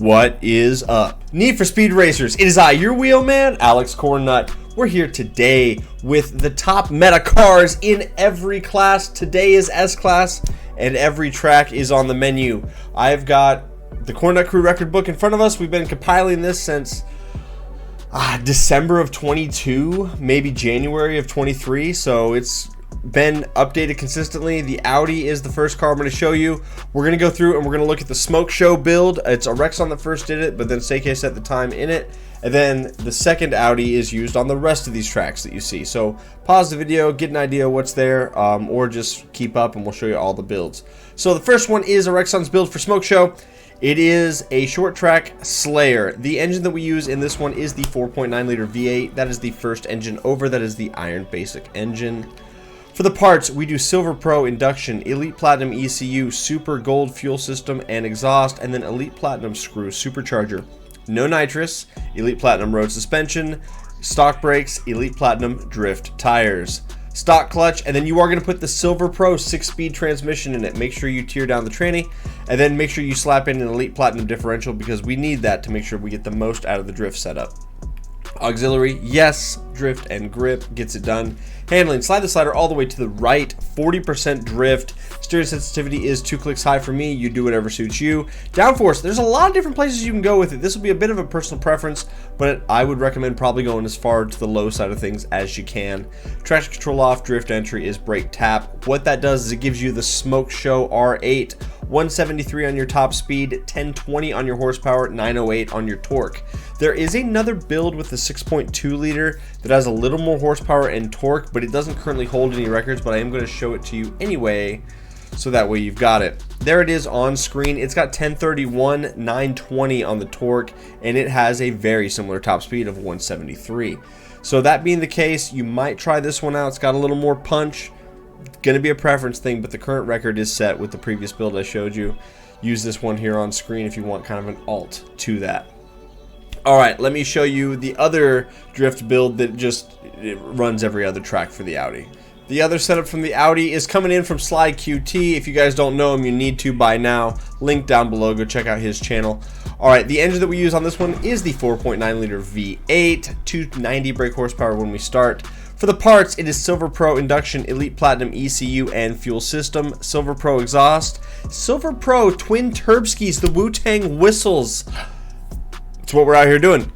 What is up? Need for Speed Racers. It is I, your wheelman, Alex Cornnut. We're here today with the top meta cars in every class. Today is S class, and every track is on the menu. I've got the Cornnut Crew record book in front of us. We've been compiling this since December of 22, maybe January of 23, so it's been updated consistently. The Audi is the first car I'm going to show you. We're going to go through and we're going to look at the Smokeshow build. It's a Rexon that first did it, but then Seike set the time in it. And then the second Audi is used on the rest of these tracks that you see. So pause the video, get an idea what's there, or just keep up and we'll show you all the builds. So the first one is a Rexon's build for Smokeshow. It is a short track Slayer. The engine that we use in this one is the 4.9 liter V8. That is the first engine over. That is the Iron Basic engine. For the parts, we do Silver Pro induction, Elite Platinum ECU, Super Gold fuel system and exhaust, and then Elite Platinum screw supercharger. No nitrous, Elite Platinum road suspension, stock brakes, Elite Platinum drift tires, stock clutch, and then you are going to put the Silver Pro 6-speed transmission in it. Make sure you tear down the tranny, and then make sure you slap in an Elite Platinum differential because we need that to make sure we get the most out of the drift setup. Auxiliary, yes, drift and grip, gets it done. Handling, slide the slider all the way to the right, 40% drift. Steering sensitivity is 2 clicks high for me. You do whatever suits you. Downforce, there's a lot of different places you can go with it. This will be a bit of a personal preference, but I would recommend probably going as far to the low side of things as you can. Traction control off, drift entry is brake tap. What that does is it gives you the Smokeshow R8, 173 on your top speed, 1020 on your horsepower, 908 on your torque. There is another build with the 6.2 liter that has a little more horsepower and torque, but it doesn't currently hold any records, but I am going to show it to you anyway, so that way you've got it. There it is on screen. It's got 1031, 920 on the torque, and it has a very similar top speed of 173. So that being the case, you might try this one out. It's got a little more punch. It's going to be a preference thing, but the current record is set with the previous build I showed you. Use this one here on screen if you want kind of an alt to that. Alright, let me show you the other drift build that it runs every other track for the Audi. The other setup from the Audi is coming in from SlideQT. If you guys don't know him, you need to by now. Link down below. Go check out his channel. Alright, the engine that we use on this one is the 4.9 liter V8, 290 brake horsepower when we start. For the parts, it is Silver Pro induction, Elite Platinum ECU and fuel system, Silver Pro exhaust, Silver Pro twin turbskis, the Wu-Tang whistles. That's what we're out here doing.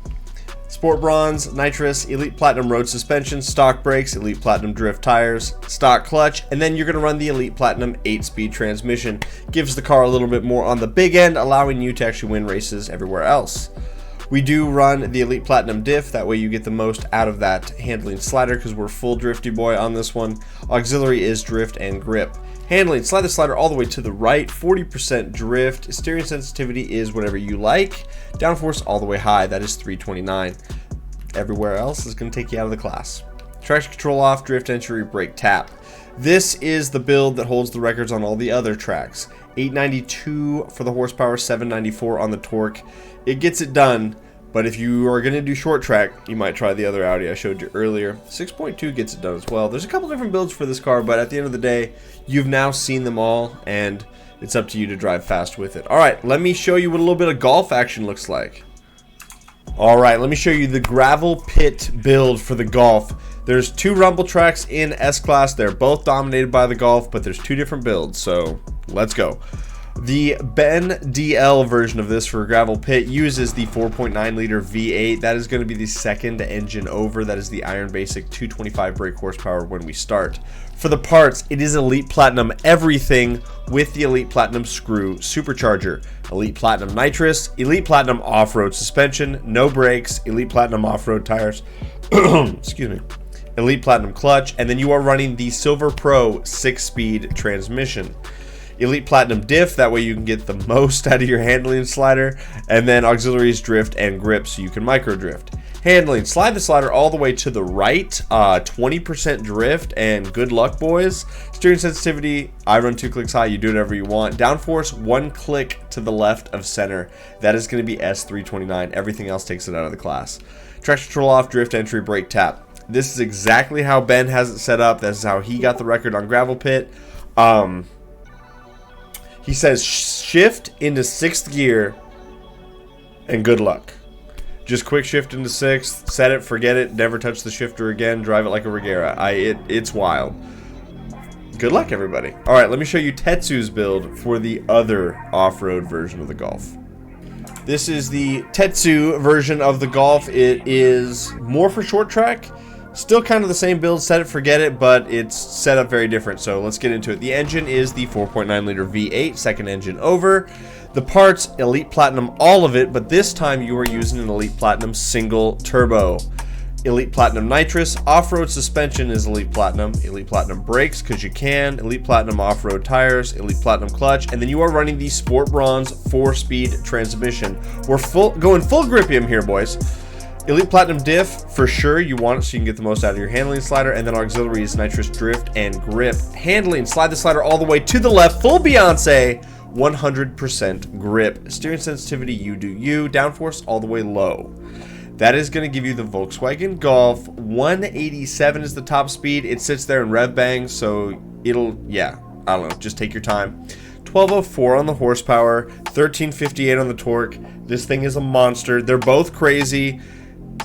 Sport Bronze, nitrous, Elite Platinum road suspension, stock brakes, Elite Platinum drift tires, stock clutch, and then you're going to run the Elite Platinum 8-speed transmission. Gives the car a little bit more on the big end, allowing you to actually win races everywhere else. We do run the Elite Platinum diff, that way you get the most out of that handling slider because we're full drifty boy on this one. Auxiliary is drift and grip. Handling, slide the slider all the way to the right, 40% drift. Steering sensitivity is whatever you like. Downforce all the way high, that is 329. Everywhere else is going to take you out of the class. Traction control off, drift entry, brake tap. This is the build that holds the records on all the other tracks. 892 for the horsepower, 794 on the torque. It gets it done, but if you are going to do short track, you might try the other Audi I showed you earlier. 6.2 gets it done as well. There's a couple different builds for this car, but at the end of the day, you've now seen them all, and it's up to you to drive fast with it. Alright, let me show you what a little bit of golf action looks like. Alright, let me show you the gravel pit build for the Golf. There's 2 rumble tracks in S-Class. They're both dominated by the Golf, but there's 2 different builds, so let's go. The Ben DL version of this for gravel pit uses the 4.9 liter V8. That is going to be the second engine over. That is the Iron Basic 225 brake horsepower when we start. For the parts, it is Elite Platinum everything with the Elite Platinum screw supercharger, Elite Platinum nitrous, Elite Platinum off-road suspension, no brakes, Elite Platinum off-road tires, excuse me, Elite Platinum clutch, and then you are running the Silver Pro 6-speed transmission. Elite Platinum diff, that way you can get the most out of your handling slider, and then auxiliaries, drift and grip so you can micro drift. Handling, slide the slider all the way to the right, 20% drift, and good luck boys. Steering sensitivity, I run 2 clicks high, you do whatever you want. Downforce, 1 click to the left of center. That is going to be S329, everything else takes it out of the class. Traction control off, drift entry, brake tap. This is exactly how Ben has it set up. This is how he got the record on gravel pit. He says shift into 6th gear and good luck. Just quick shift into 6th, set it, forget it, never touch the shifter again, drive it like a Regera. It's wild. Good luck, everybody. All right, let me show you Tetsu's build for the other off-road version of the Golf. This is the Tetsu version of the Golf. It is more for short track. Still kind of the same build, set it, forget it, but it's set up very different. So let's get into it. The engine is the 4.9 liter V8, second engine over. The parts, Elite Platinum, all of it, but this time you are using an Elite Platinum single turbo. Elite Platinum nitrous, off-road suspension is Elite Platinum brakes, because you can, Elite Platinum off-road tires, Elite Platinum clutch, and then you are running the Sport Bronze 4-speed transmission. We're going full gripium here, boys. Elite Platinum diff, for sure, you want it so you can get the most out of your handling slider, and then auxiliaries, nitrous drift, and grip. Handling, slide the slider all the way to the left, full Beyonce, 100% grip. Steering sensitivity, you do you. Downforce all the way low. That is going to give you the Volkswagen Golf. 187 is the top speed. It sits there in rev bang, so it'll, yeah, I don't know, just take your time. 1204 on the horsepower, 1358 on the torque. This thing is a monster. They're both crazy.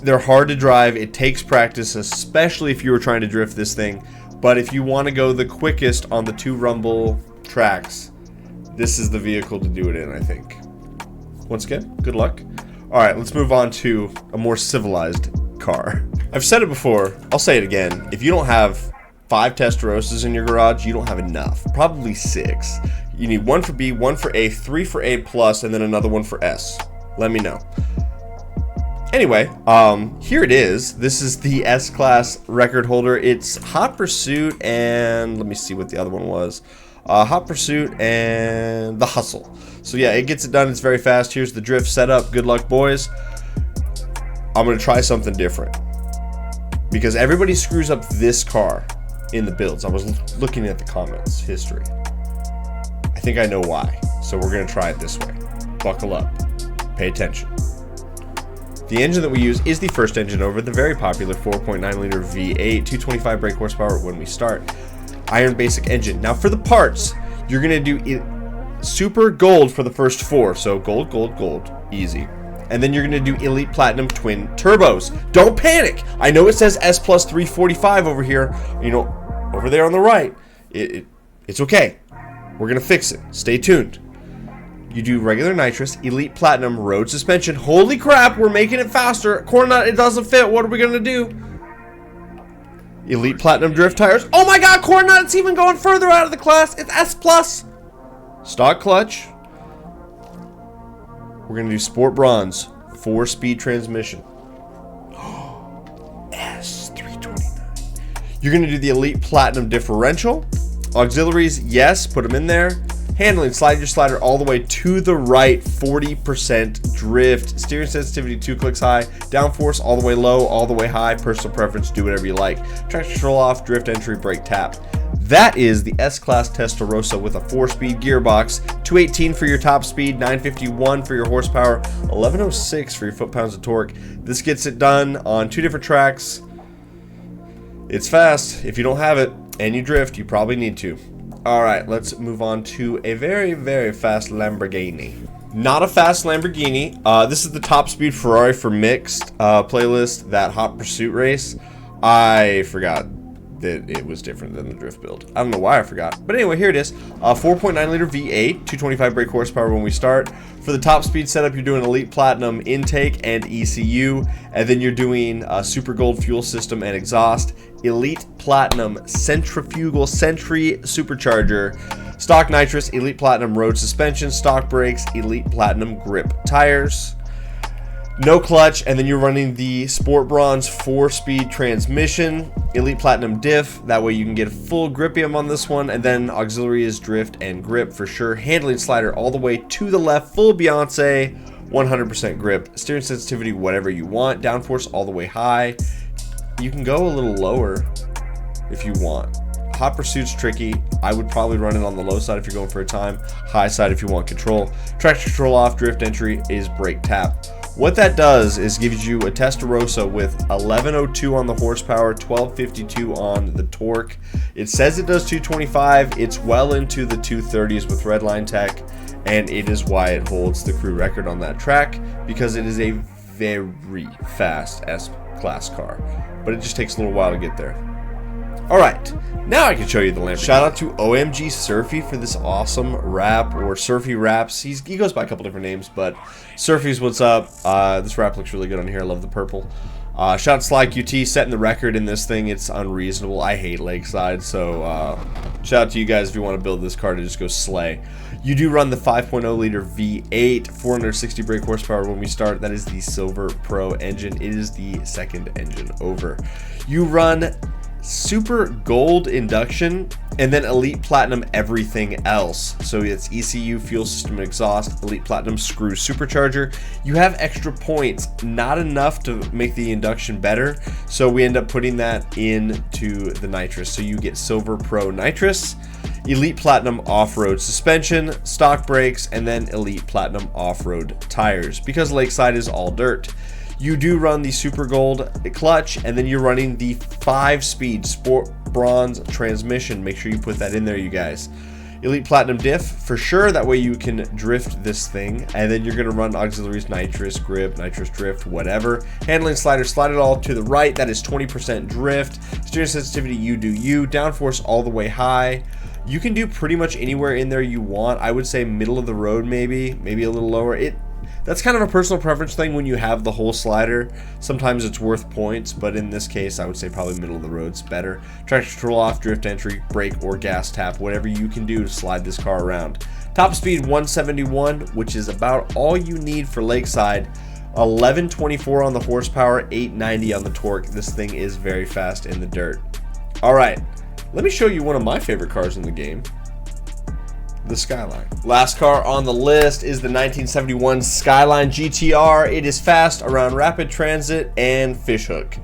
They're hard to drive. It takes practice, especially if you were trying to drift this thing. But if you want to go the quickest on the 2 rumble tracks, this is the vehicle to do it in, I think. Once again, good luck. All right, let's move on to a more civilized car. I've said it before, I'll say it again. If you don't have 5 Testarossas in your garage, you don't have enough. Probably 6. You need 1 for B, 1 for A, 3 for A+, and then another one for S. Let me know. Anyway, here it is. This is the S-Class record holder. It's Hot Pursuit and let me see what the other one was. Hot Pursuit and the Hustle. So yeah, it gets it done. It's very fast. Here's the drift setup. Good luck, boys. I'm going to try something different because everybody screws up this car in the builds. I was looking at the comments history. I think I know why. So we're going to try it this way. Buckle up. Pay attention. The engine that we use is the first engine over, the very popular 4.9 liter V8, 225 brake horsepower when we start. Iron basic engine. Now for the parts, you're going to do super gold for the first 4. So gold, gold, gold. Easy. And then you're going to do Elite Platinum twin turbos. Don't panic. I know it says S plus 345 over here. You know, over there on the right. It's okay. We're going to fix it. Stay tuned. You do regular nitrous, Elite Platinum road suspension. Holy crap, we're making it faster. Cornnut, it doesn't fit. What are we going to do? Elite Platinum drift tires. Oh my god, Cornnut, it's even going further out of the class. It's S plus. Stock clutch. We're going to do Sport Bronze 4-speed transmission. S329. You're going to do the Elite Platinum differential. Auxiliaries, yes, put them in there. Handling, slide your slider all the way to the right, 40% drift. Steering sensitivity 2 clicks high. Downforce all the way low, all the way high. Personal preference, do whatever you like. Traction control off, drift entry, brake tap. That is the S-Class Testarossa with a 4-speed gearbox. 218 for your top speed, 951 for your horsepower, 1106 for your foot-pounds of torque. This gets it done on 2 different tracks. It's fast. If you don't have it and you drift, you probably need to. Alright, let's move on to a very, very fast Lamborghini. Not a fast Lamborghini. This is the top speed Ferrari for mixed playlist, that Hot Pursuit race. I forgot that it was different than the drift build. I don't know why I forgot. But anyway, here it is. 4.9 liter V8, 225 brake horsepower when we start. For the top speed setup, you're doing Elite Platinum intake and ECU. And then you're doing Super Gold fuel system and exhaust. Elite Platinum centrifugal Sentry supercharger. Stock nitrous, Elite Platinum road suspension, stock brakes, Elite Platinum grip tires. No clutch, and then you're running the Sport Bronze 4-speed transmission, Elite Platinum diff, that way you can get full gripium on this one, and then auxiliary is drift and grip for sure. Handling slider all the way to the left, full Beyonce, 100% grip. Steering sensitivity, whatever you want. Downforce all the way high. You can go a little lower if you want. Hot Pursuit's tricky. I would probably run it on the low side if you're going for a time. High side if you want control. Traction control off, drift entry is brake tap. What that does is gives you a Testarossa with 1102 on the horsepower, 1252 on the torque. It says it does 225. It's well into the 230s with Redline Tech. and it is why it holds the crew record on that track, because it is a very fast S-Class car, but it just takes a little while to get there. Alright, now I can show you the Lamborghini. Shout out to OMG Surfy for this awesome wrap, or Surfy Wraps. He goes by a couple different names, but Surfy's what's up. This wrap looks really good on here. I love the purple. Shout out to SlideQT, setting the record in this thing. It's unreasonable. I hate Lakeside, so shout out to you guys if you want to build this car to just go slay. You do run the 5.0 liter V8, 460 brake horsepower when we start. That is the Silver Pro engine. It is the second engine over. You run Super Gold induction, and then Elite Platinum everything else. So it's ECU, fuel system, and exhaust, Elite Platinum screw supercharger. You have extra points, not enough to make the induction better, so we end up putting that into the nitrous. So you get Silver Pro nitrous, Elite Platinum off-road suspension, stock brakes, and then Elite Platinum off-road tires, because Lakeside is all dirt. You do run the Super Gold clutch, and then you're running the 5-speed Sport Bronze transmission. Make sure you put that in there, you guys. Elite Platinum diff for sure, that way you can drift this thing, and then you're going to run auxiliaries, nitrous grip, nitrous drift, whatever. Handling slider, slide it all to the right, that is 20% drift. Steering sensitivity, you do you. Downforce all the way high. You can do pretty much anywhere in there you want. I would say middle of the road, maybe a little lower. That's kind of a personal preference thing when you have the whole slider. Sometimes it's worth points, but in this case, I would say probably middle of the road's better. Traction control off, drift entry, brake, or gas tap, whatever you can do to slide this car around. Top speed 171, which is about all you need for Lakeside. 1124 on the horsepower, 890 on the torque. This thing is very fast in the dirt. All right, let me show you one of my favorite cars in the game. The Skyline. Last car on the list is the 1971 Skyline GTR. It is fast around rapid transit and fishhook.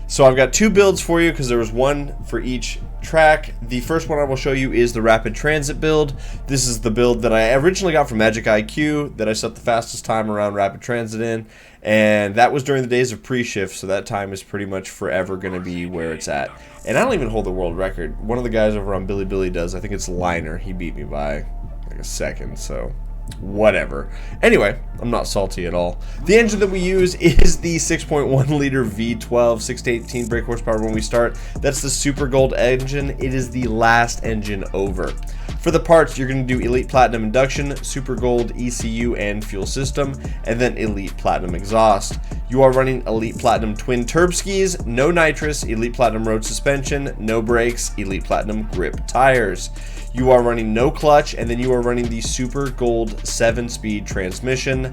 So I've got two builds for you because there was one for each track. The first one I will show you is the rapid transit build. This is the build that I originally got from Magic IQ that I set the fastest time around rapid transit in, and that was during the days of pre-shift, so that time is pretty much forever going to be where it's at. And I don't even hold the world record. One of the guys over on Billy Billy does. I think it's Liner. He beat me by like a second, so whatever. Anyway, I'm not salty at all. The engine that we use is the 6.1 liter V12, 6 to 18 brake horsepower when we start. That's the Super Gold engine. It is the last engine over. For the parts, you're going to do Elite Platinum induction, Super Gold ECU and fuel system, and then Elite Platinum exhaust. You are running Elite Platinum twin turb skis, no nitrous, Elite Platinum road suspension, no brakes, Elite Platinum grip tires. You are running no clutch, and then you are running the Super Gold 7-speed transmission,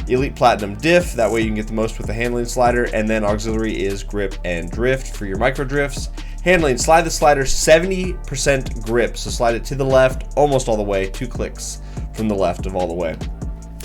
Elite Platinum diff, that way you can get the most with the handling slider, and then auxiliary is grip and drift for your micro drifts. Handling, slide the slider 70% grip, so slide it to the left almost all the way, 2 clicks from the left of all the way.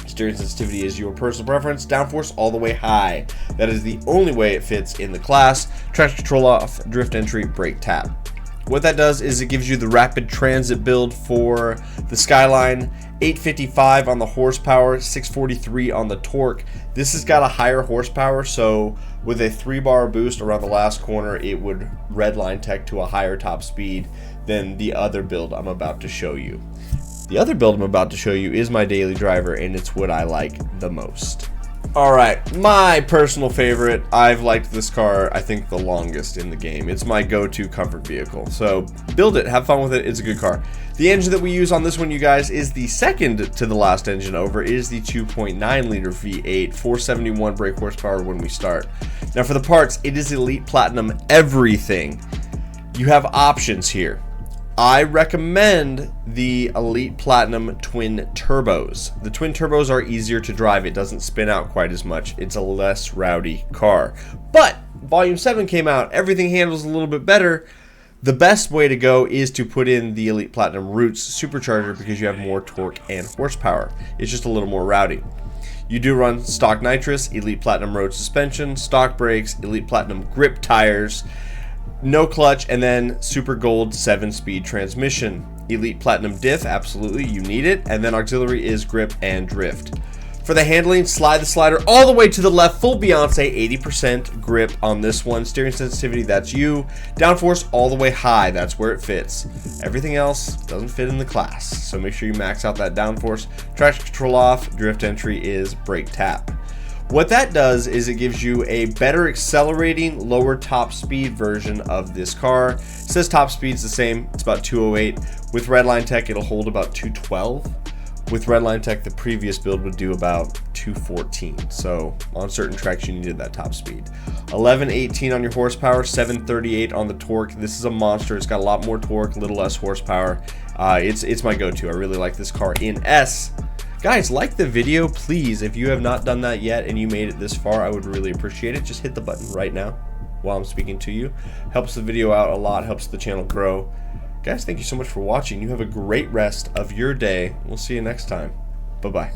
Steering sensitivity is your personal preference. Downforce all the way high. That is the only way it fits in the class. Traction control off, drift entry, brake tap. What that does is it gives you the rapid transit build for the Skyline. 855 on the horsepower, 643 on the torque. This has got a higher horsepower, so with a 3-bar boost around the last corner, it would redline tech to a higher top speed than the other build I'm about to show you. The other build I'm about to show you is my daily driver, and it's what I like the most. Alright, my personal favorite. I've liked this car, I think, the longest in the game. It's my go-to comfort vehicle. So build it, have fun with it, it's a good car. The engine that we use on this one, you guys, is the second to the last engine over. It is the 2.9 liter V8, 471 brake horsepower when we start. Now for the parts, it is Elite Platinum everything. You have options here. I recommend the Elite Platinum twin turbos. The twin turbos are easier to drive. It doesn't spin out quite as much. It's a less rowdy car. But Volume 7 came out. Everything handles a little bit better. The best way to go is to put in the Elite Platinum Roots supercharger because you have more torque and horsepower. It's just a little more rowdy. You do run stock nitrous, Elite Platinum road suspension, stock brakes, Elite Platinum grip tires, no clutch, and then Super Gold 7-speed transmission. Elite Platinum diff, absolutely, you need it, and then auxiliary is grip and drift. For the handling, slide the slider all the way to the left, full Beyonce, 80% grip on this one. Steering sensitivity, that's you. Downforce all the way high, that's where it fits. Everything else doesn't fit in the class, so make sure you max out that downforce. Traction control off, drift entry is brake tap. What that does is it gives you a better accelerating, lower top speed version of this car. It says top speed's the same, it's about 208. With Redline Tech, it'll hold about 212. With Redline Tech, the previous build would do about 214. So on certain tracks, you needed that top speed. 1118 on your horsepower, 738 on the torque. This is a monster. It's got a lot more torque, a little less horsepower. It's my go-to. I really like this car in S. Guys, like the video, please. If you have not done that yet and you made it this far, I would really appreciate it. Just hit the button right now while I'm speaking to you. Helps the video out a lot, helps the channel grow. Guys, thank you so much for watching. You have a great rest of your day. We'll see you next time. Bye-bye.